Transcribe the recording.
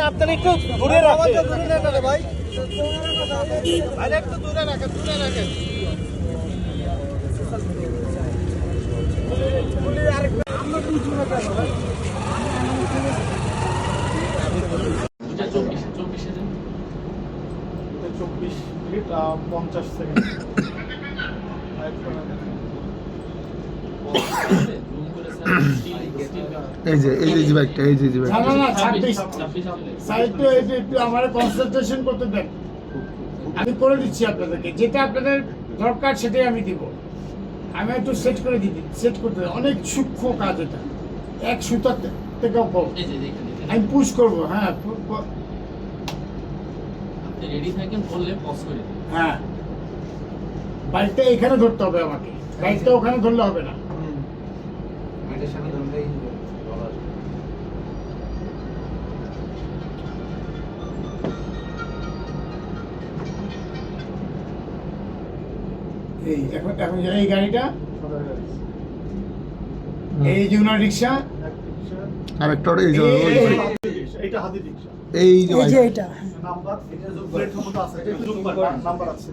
আপনার একটু দূরে রাখেন ভাই, একটু দূরে রাখেন, চব্বিশ মিনিট 50 সেকেন্ড। আমি করে দিচ্ছি আপনাদেরকে, যেটা আপনাদের দরকার সেটাই আমি দিব। আমি একটু সেট করে দিতে, সেট করতে অনেক সূক্ষ্ম কাজ, এটা এক সুতার থেকেও কম। আমি পুশ করবো। হ্যাঁ, হ্যাঁ, বাইকটা এখানে ধরতে হবে আমাকে, বাইকটা ওখানে ধরলে হবে না। এই এখন এই গাড়িটা, এই যে উনার রিক্সা, আর একটা এইটা হাতি রিক্সা, এই যে নাম্বার, এটা প্লেট মতো আছে, এটা নাম্বার আছে।